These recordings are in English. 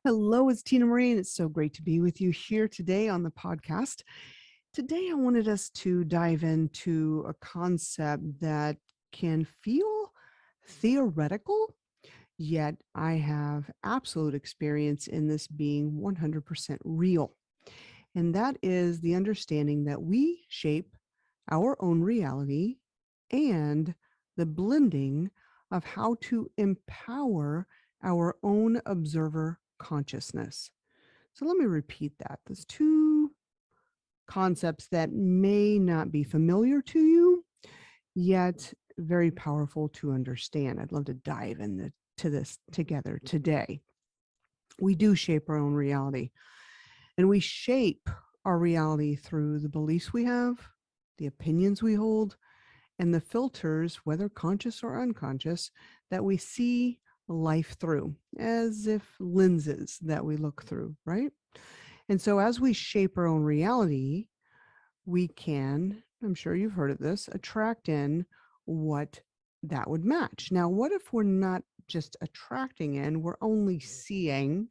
Hello, it's Tina Marie, and it's so great to be with you here today on the podcast. Today, I wanted us to dive into a concept that can feel theoretical, yet I have absolute experience in this being 100% real. And that is the understanding that we shape our own reality and the blending of how to empower our own observer consciousness. So let me repeat that. There's two concepts that may not be familiar to you, yet very powerful to understand. I'd love to dive into this together today. We do shape our own reality, and we shape our reality through the beliefs we have, the opinions we hold, and the filters, whether conscious or unconscious, that we see life through, as if lenses that we look through, right? And so as we shape our own reality, we can, I'm sure you've heard of this, attract in what that would match. Now, what if we're not just attracting in, we're only seeing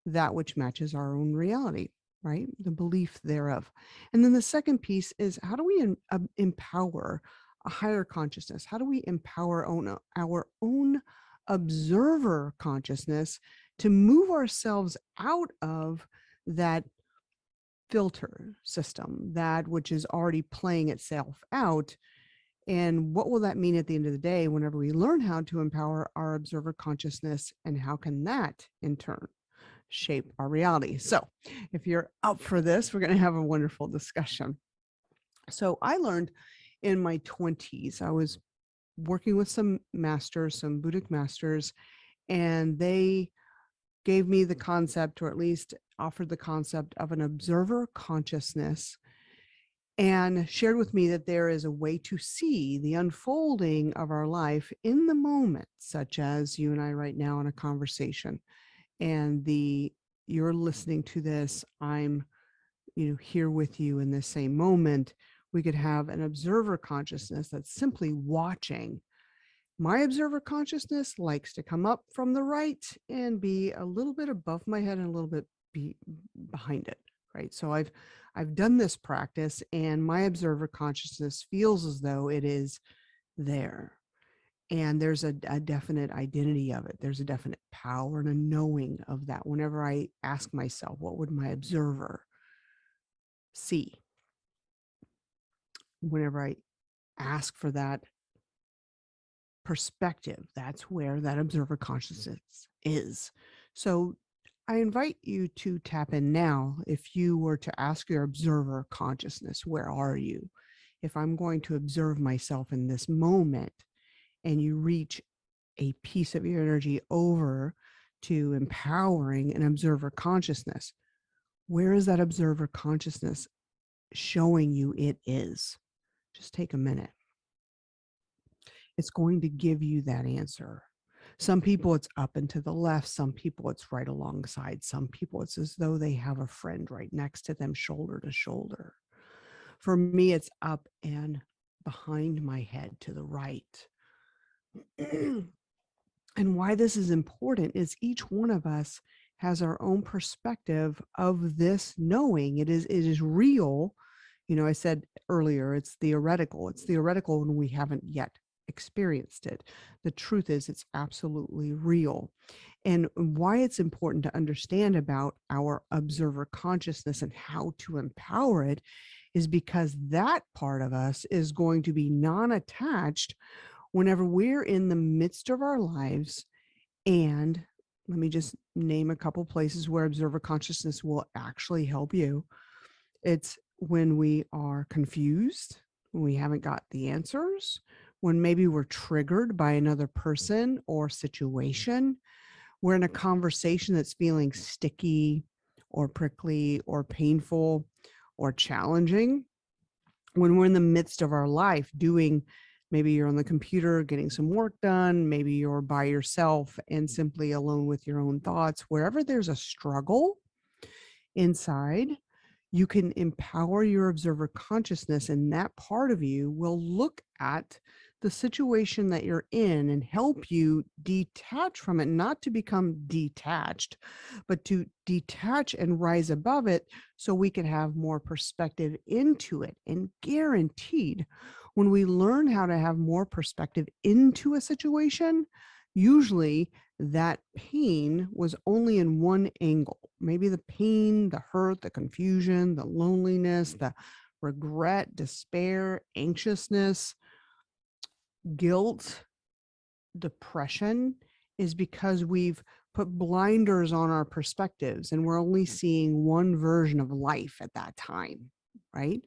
that which matches our own reality, right? The belief thereof. And then the second piece is, how do we empower a higher consciousness? How do we empower our own observer consciousness to move ourselves out of that filter system, that which is already playing itself out? And what will that mean at the end of the day whenever we learn how to empower our observer consciousness? And how can that in turn shape our reality? So if you're up for this, we're going to have a wonderful discussion. So I learned in my 20s, I was working with some masters, some Buddhic masters, and they gave me the concept, or at least offered the concept of an observer consciousness, and shared with me that there is a way to see the unfolding of our life in the moment, such as you and I right now in a conversation. And you're listening to this, I'm here with you in this same moment. We could have an observer consciousness that's simply watching. My observer consciousness likes to come up from the right and be a little bit above my head and a little bit behind it, right? So I've done this practice, and my observer consciousness feels as though it is there. And there's a definite identity of it. There's a definite power and a knowing of that. Whenever I ask myself, what would my observer see? Whenever I ask for that perspective, that's where that observer consciousness is. So I invite you to tap in now. If you were to ask your observer consciousness, where are you? If I'm going to observe myself in this moment, and you reach a piece of your energy over to empowering an observer consciousness, where is that observer consciousness showing you it is? Just take a minute. It's going to give you that answer. Some people it's up and to the left. Some people it's right alongside. Some people it's as though they have a friend right next to them, shoulder to shoulder. For me, it's up and behind my head to the right. And why this is important is each one of us has our own perspective of this knowing. It is real. I said earlier, it's theoretical. It's theoretical when we haven't yet experienced it. The truth is, it's absolutely real. And why it's important to understand about our observer consciousness and how to empower it is because that part of us is going to be non-attached whenever we're in the midst of our lives. And let me just name a couple places where observer consciousness will actually help you. It's when we are confused, when we haven't got the answers, when maybe we're triggered by another person or situation. We're in a conversation that's feeling sticky or prickly or painful or challenging. When we're in the midst of our life doing, maybe you're on the computer getting some work done, maybe you're by yourself and simply alone with your own thoughts, wherever there's a struggle inside, you can empower your observer consciousness, and that part of you will look at the situation that you're in and help you detach from it, not to become detached, but to detach and rise above it so we can have more perspective into it. And guaranteed, when we learn how to have more perspective into a situation, usually that pain was only in one angle. Maybe the pain, the hurt, the confusion, the loneliness, the regret, despair, anxiousness, guilt, depression is because we've put blinders on our perspectives and we're only seeing one version of life at that time, right?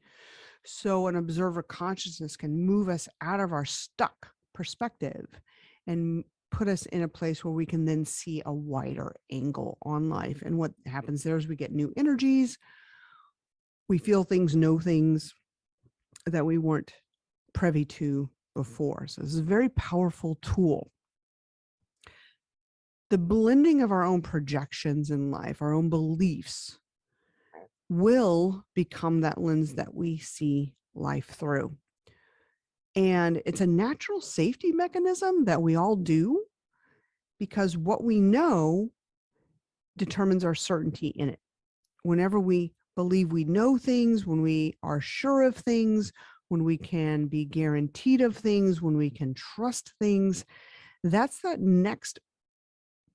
So an observer consciousness can move us out of our stuck perspective and put us in a place where we can then see a wider angle on life. And what happens there is we get new energies, we feel things, know things that we weren't privy to before. So this is a very powerful tool. The blending of our own projections in life, our own beliefs, will become that lens that we see life through. And it's a natural safety mechanism that we all do because what we know determines our certainty in it. Whenever we believe we know things, when we are sure of things, when we can be guaranteed of things, when we can trust things, that's that next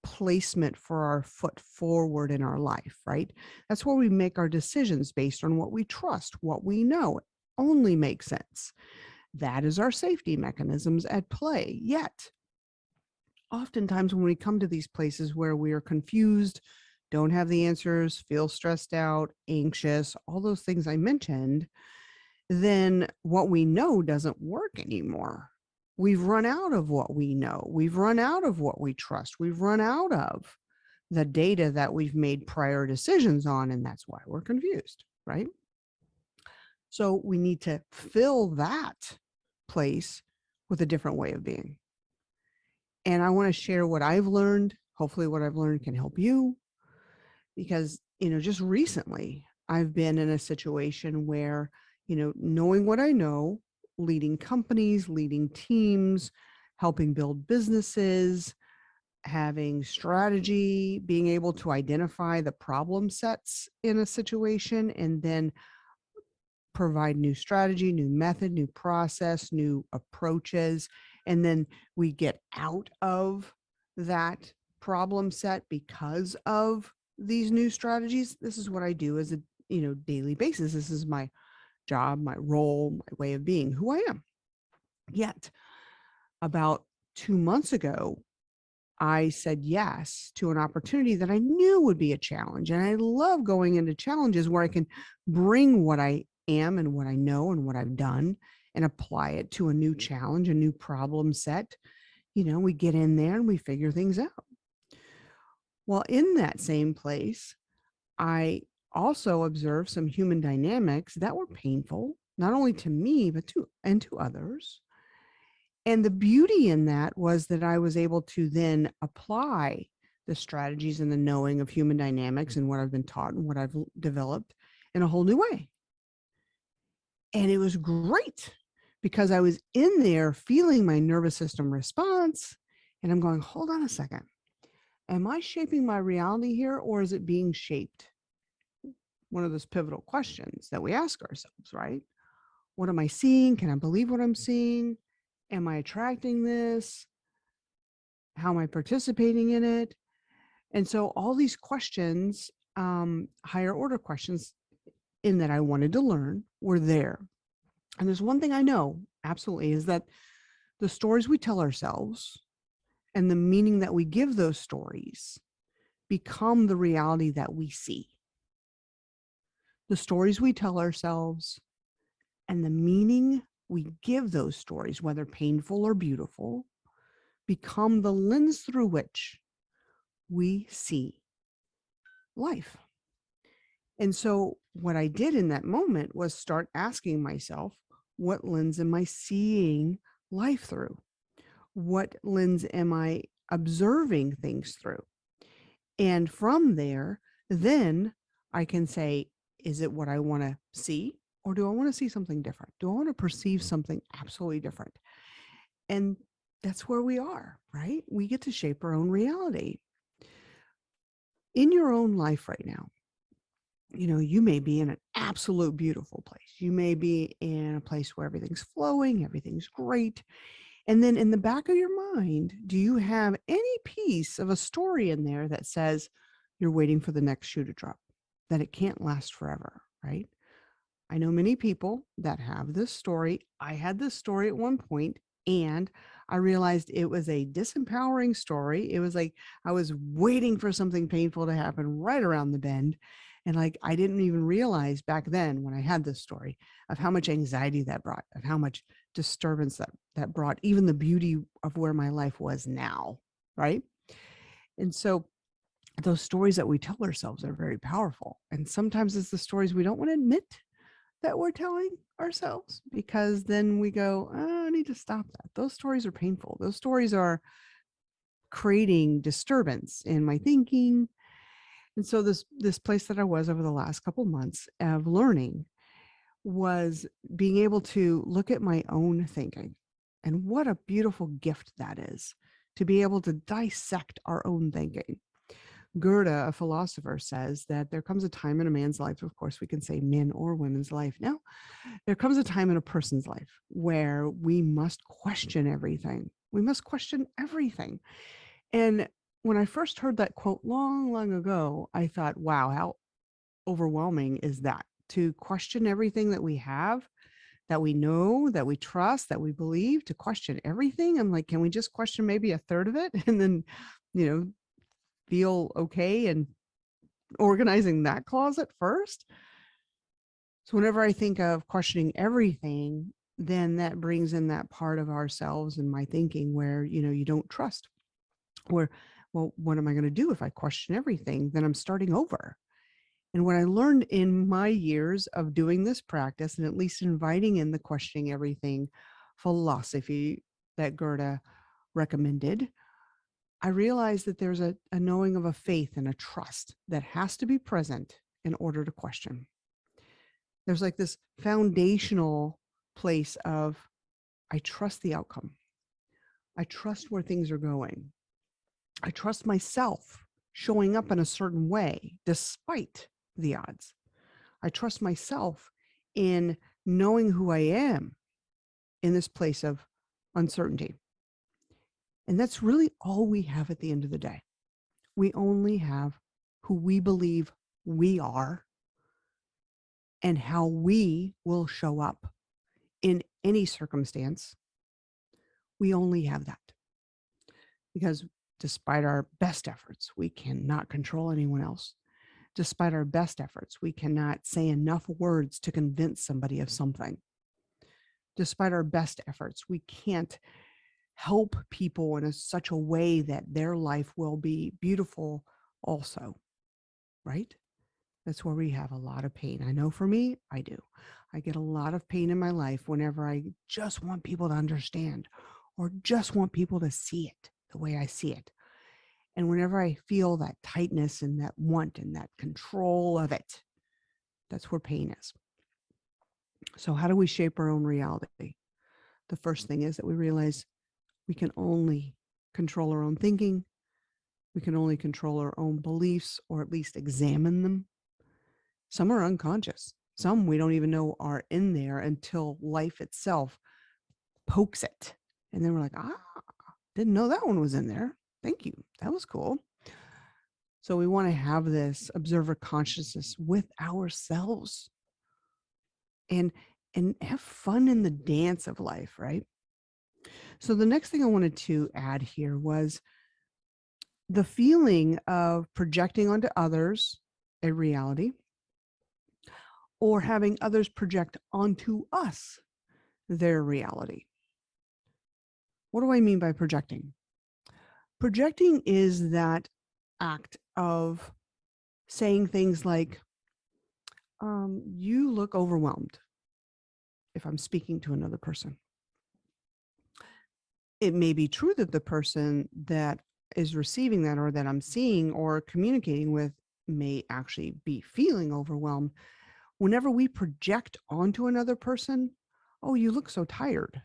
placement for our foot forward in our life, right? That's where we make our decisions based on what we trust, what we know. It only makes sense. That is our safety mechanisms at play. Yet, oftentimes when we come to these places where we are confused, don't have the answers, feel stressed out, anxious, all those things I mentioned, then what we know doesn't work anymore. We've run out of what we know. We've run out of what we trust. We've run out of the data that we've made prior decisions on, and that's why we're confused, right? So we need to fill that place with a different way of being. And I want to share what I've learned. Hopefully what I've learned can help you because, just recently I've been in a situation where, knowing what I know, leading companies, leading teams, helping build businesses, having strategy, being able to identify the problem sets in a situation and then provide new strategy, new method, new process, new approaches. And then we get out of that problem set because of these new strategies. This is what I do as a daily basis. This is my job, my role, my way of being, who I am. Yet about 2 months ago, I said yes to an opportunity that I knew would be a challenge. And I love going into challenges where I can bring what I am and what I know and what I've done and apply it to a new challenge, a new problem set. We get in there and we figure things out. Well, in that same place, I also observed some human dynamics that were painful, not only to me, but to others. And the beauty in that was that I was able to then apply the strategies and the knowing of human dynamics and what I've been taught and what I've developed in a whole new way. And it was great because I was in there feeling my nervous system response. And I'm going, hold on a second. Am I shaping my reality here or is it being shaped? One of those pivotal questions that we ask ourselves, right? What am I seeing? Can I believe what I'm seeing? Am I attracting this? How am I participating in it? And so all these questions, higher order questions in that I wanted to learn were there. And there's one thing I know absolutely is that the stories we tell ourselves and the meaning that we give those stories become the reality that we see. The stories we tell ourselves and the meaning we give those stories, whether painful or beautiful, become the lens through which we see life. And so what I did in that moment was start asking myself, what lens am I seeing life through? What lens am I observing things through? And from there, then I can say, is it what I want to see? Or do I want to see something different? Do I want to perceive something absolutely different? And that's where we are, right? We get to shape our own reality. In your own life right now, you may be in an absolute beautiful place. You may be in a place where everything's flowing, everything's great. And then in the back of your mind, do you have any piece of a story in there that says you're waiting for the next shoe to drop, that it can't last forever, right? I know many people that have this story. I had this story at one point, and I realized it was a disempowering story. It was like I was waiting for something painful to happen right around the bend. And like I didn't even realize back then when I had this story of how much anxiety that brought, of how much disturbance that brought, even the beauty of where my life was now. Right. And so those stories that we tell ourselves are very powerful. And sometimes it's the stories we don't want to admit that we're telling ourselves, because then we go, oh, I need to stop that. Those stories are painful. Those stories are creating disturbance in my thinking. And so this place that I was over the last couple months of learning was being able to look at my own thinking. And what a beautiful gift that is, to be able to dissect our own thinking. Goethe, a philosopher, says that there comes a time in a man's life, of course, we can say men or women's life now, there comes a time in a person's life where we must question everything. We must question everything. And when I first heard that quote long, long ago, I thought, wow, how overwhelming is that, to question everything that we have, that we know, that we trust, that we believe, to question everything. I'm like, can we just question maybe a third of it and then, you know, feel okay and organizing that closet first? So whenever I think of questioning everything, then that brings in that part of ourselves and my thinking where, you don't trust, where, well, what am I going to do if I question everything? Then I'm starting over. And what I learned in my years of doing this practice, and at least inviting in the questioning everything philosophy that Goethe recommended, I realized that there's a knowing of a faith and a trust that has to be present in order to question. There's like this foundational place of, I trust the outcome. I trust where things are going. I trust myself showing up in a certain way despite the odds. I trust myself in knowing who I am in this place of uncertainty. And that's really all we have at the end of the day. We only have who we believe we are and how we will show up in any circumstance. We only have that, because despite our best efforts, we cannot control anyone else. Despite our best efforts, we cannot say enough words to convince somebody of something. Despite our best efforts, we can't help people in such a way that their life will be beautiful also, right? That's where we have a lot of pain. I know for me, I do. I get a lot of pain in my life whenever I just want people to understand or just want people to see it the way I see it. And whenever I feel that tightness and that want and that control of it, that's where pain is. So, how do we shape our own reality? The first thing is that we realize we can only control our own thinking. We can only control our own beliefs, or at least examine them. Some are unconscious. Some we don't even know are in there until life itself pokes it. And then we're like, didn't know that one was in there. Thank you. That was cool. So we want to have this observer consciousness with ourselves and have fun in the dance of life, right? So the next thing I wanted to add here was the feeling of projecting onto others a reality, or having others project onto us their reality. What do I mean by projecting? Projecting is that act of saying things like, you look overwhelmed, if I'm speaking to another person. It may be true that the person that is receiving that, or that I'm seeing or communicating with, may actually be feeling overwhelmed. Whenever we project onto another person, oh, you look so tired.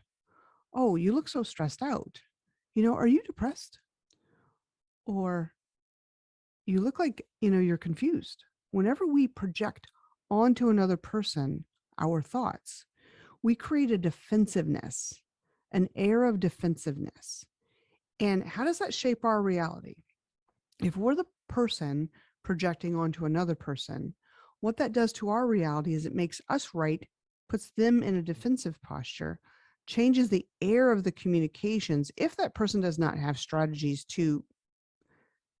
Oh, you look so stressed out. Are you depressed? Or you look like, you're confused. Whenever we project onto another person our thoughts, we create a defensiveness, an air of defensiveness. And how does that shape our reality? If we're the person projecting onto another person, what that does to our reality is it makes us right, puts them in a defensive posture, changes the air of the communications. If that person does not have strategies to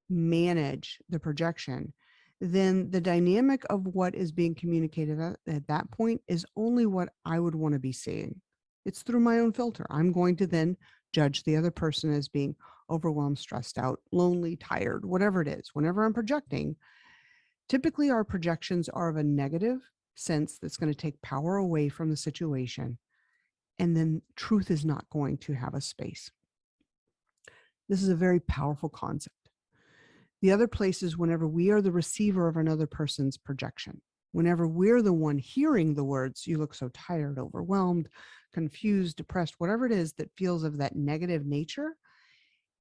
manage the projection, then the dynamic of what is being communicated at that point is only what I would want to be seeing. It's through my own filter. I'm going to then judge the other person as being overwhelmed, stressed out, lonely, tired, whatever it is. Whenever I'm projecting, typically our projections are of a negative sense that's going to take power away from the situation. And then truth is not going to have a space. This is a very powerful concept. The other place is whenever we are the receiver of another person's projection. Whenever we're the one hearing the words, you look so tired, overwhelmed, confused, depressed, whatever it is that feels of that negative nature.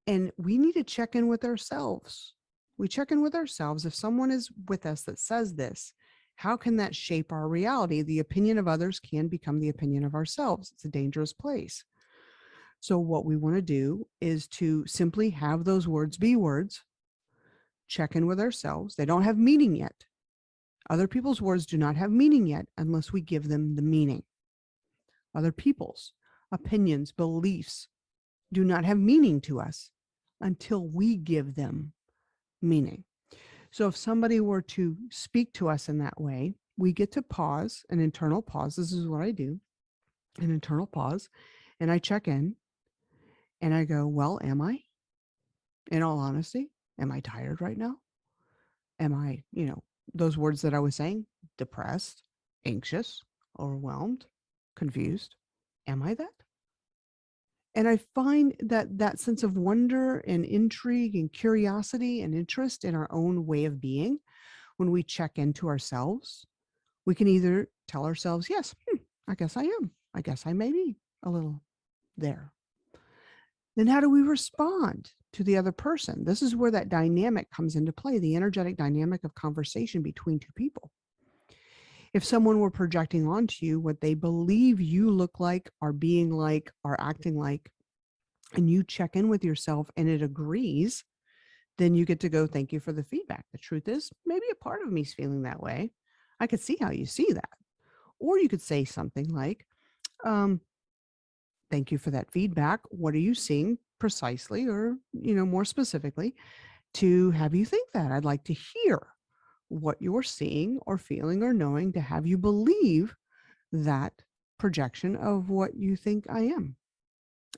And we need to check in with ourselves. We check in with ourselves. If someone is with us that says this, how can that shape our reality? The opinion of others can become the opinion of ourselves. It's a dangerous place. So what we want to do is to simply have those words be words, check in with ourselves. They don't have meaning yet. Other people's words do not have meaning yet unless we give them the meaning. Other people's opinions, beliefs do not have meaning to us until we give them meaning. So if somebody were to speak to us in that way, we get to pause, an internal pause. This is what I do, an internal pause. And I check in and I go, well, am I? In all honesty, am I tired right now? Am I, those words that I was saying, depressed, anxious, overwhelmed, confused? Am I that? And I find that that sense of wonder and intrigue and curiosity and interest in our own way of being, when we check into ourselves, we can either tell ourselves, yes, I guess I am. I guess I may be a little there. Then how do we respond to the other person? This is where that dynamic comes into play, the energetic dynamic of conversation between two people. If someone were projecting onto you what they believe you look like, are being like, are acting like, and you check in with yourself and it agrees, then you get to go, thank you for the feedback. The truth is, maybe a part of me's feeling that way. I could see how you see that. Or you could say something like, thank you for that feedback. What are you seeing precisely, or, more specifically, to have you think that? I'd like to hear what you're seeing or feeling or knowing to have you believe that projection of what you think I am.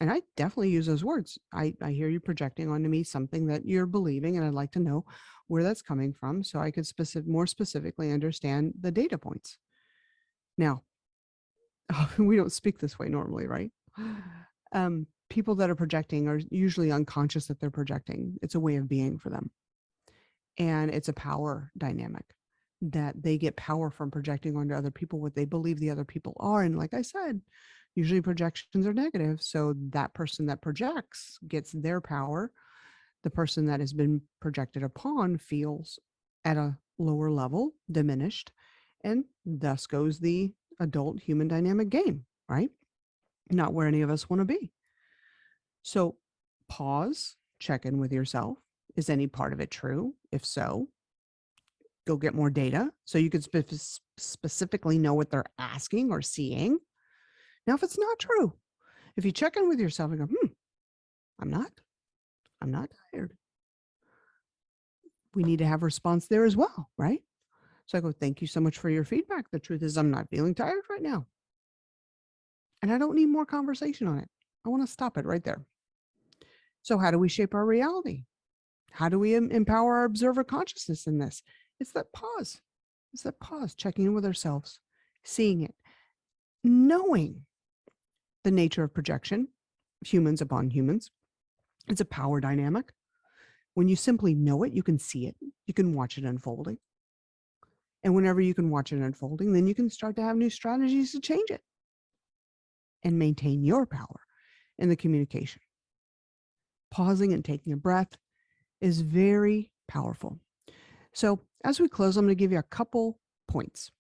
And I definitely use those words. I hear you projecting onto me something that you're believing, and I'd like to know where that's coming from so I could more specifically understand the data points. Now, we don't speak this way normally, right? People that are projecting are usually unconscious that they're projecting. It's a way of being for them. And it's a power dynamic that they get power from projecting onto other people what they believe the other people are. And like I said, usually projections are negative. So that person that projects gets their power. The person that has been projected upon feels at a lower level, diminished, and thus goes the adult human dynamic game, right? Not where any of us want to be. So pause, check in with yourself. Is any part of it true? If so, go get more data so you could specifically know what they're asking or seeing. Now, if it's not true, if you check in with yourself and go, I'm not tired. We need to have a response there as well, right? So I go, thank you so much for your feedback. The truth is, I'm not feeling tired right now. And I don't need more conversation on it. I want to stop it right there. So how do we shape our reality? How do we empower our observer consciousness in this? It's that pause. It's that pause, checking in with ourselves, seeing it, knowing the nature of projection, humans upon humans. It's a power dynamic. When you simply know it, you can see it. You can watch it unfolding. And whenever you can watch it unfolding, then you can start to have new strategies to change it and maintain your power. in the communication. Pausing and taking a breath is very powerful. So, as we close, I'm going to give you a couple points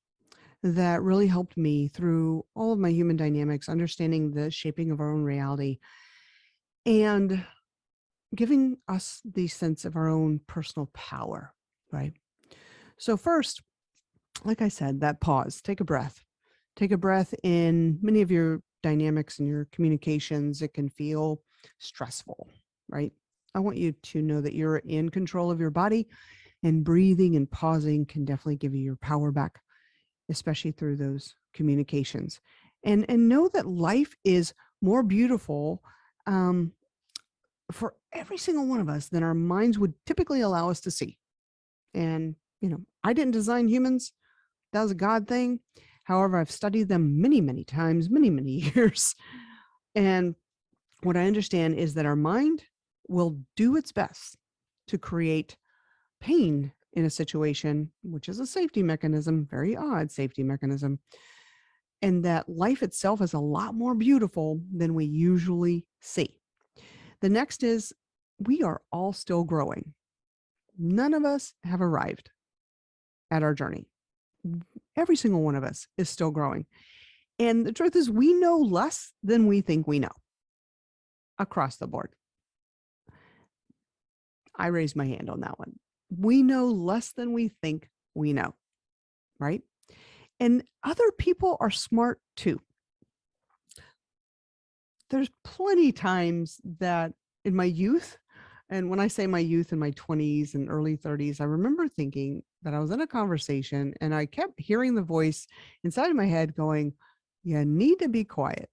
that really helped me through all of my human dynamics, understanding the shaping of our own reality, and giving us the sense of our own personal power, right? So, first, like I said, that pause, take a breath. Take a breath in many of your dynamics and your communications. It can feel stressful, right? I want you to know that you're in control of your body, and breathing and pausing can definitely give you your power back, especially through those communications. And know that life is more beautiful um, for every single one of us than our minds would typically allow us to see. And, I didn't design humans. That was a God thing. However, I've studied them many, many times, many, many years. And what I understand is that our mind will do its best to create pain in a situation, which is a safety mechanism, very odd safety mechanism, and that life itself is a lot more beautiful than we usually see. The next is we are all still growing. None of us have arrived at our journey. Every single one of us is still growing. And the truth is, we know less than we think we know across the board. I raised my hand on that one. We know less than we think we know, right? And other people are smart too. There's plenty times that in my youth, and when I say my youth in my 20s and early 30s, I remember thinking that I was in a conversation and I kept hearing the voice inside of my head going, you need to be quiet.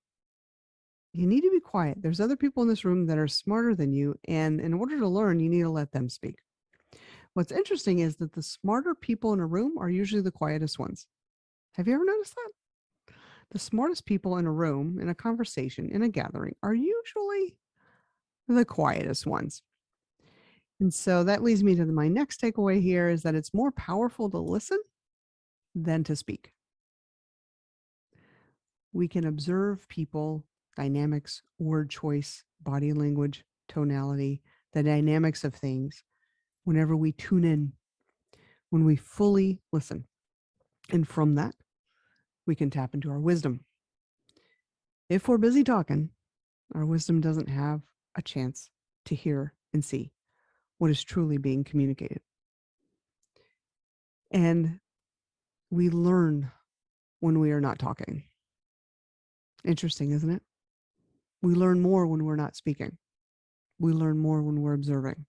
You need to be quiet. There's other people in this room that are smarter than you. And in order to learn, you need to let them speak. What's interesting is that the smarter people in a room are usually the quietest ones. Have you ever noticed that? The smartest people in a room, in a conversation, in a gathering, are usually the quietest ones. And so that leads me to my next takeaway here is that it's more powerful to listen than to speak. We can observe people, dynamics, word choice, body language, tonality, the dynamics of things whenever we tune in, when we fully listen. And from that, we can tap into our wisdom. If we're busy talking, our wisdom doesn't have a chance to hear and see what is truly being communicated. And we learn when we are not talking. Interesting, isn't it? We learn more when we're not speaking. We learn more when we're observing.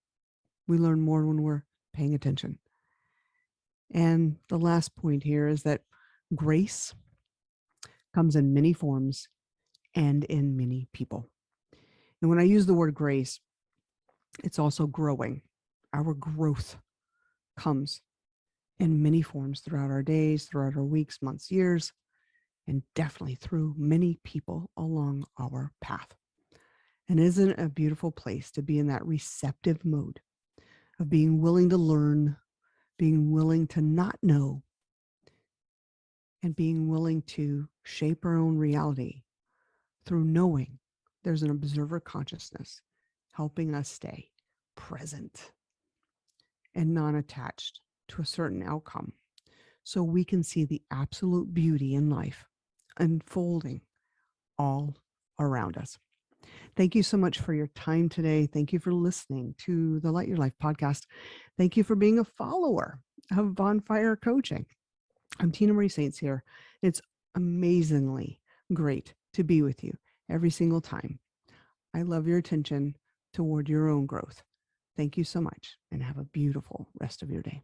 We learn more when we're paying attention. And the last point here is that grace comes in many forms and in many people. And when I use the word grace, it's also growing. Our growth comes in many forms throughout our days, throughout our weeks, months, years, and definitely through many people along our path. And isn't it a beautiful place to be in that receptive mode of being willing to learn, being willing to not know, and being willing to shape our own reality through knowing there's an observer consciousness helping us stay present and non-attached to a certain outcome so we can see the absolute beauty in life unfolding all around us. Thank you so much for your time today. Thank you for listening to the Light Your Life podcast. Thank you for being a follower of Bonfire Coaching. I'm Tina Marie St.Cyr. It's amazingly great to be with you every single time. I love your attention toward your own growth. Thank you so much and have a beautiful rest of your day.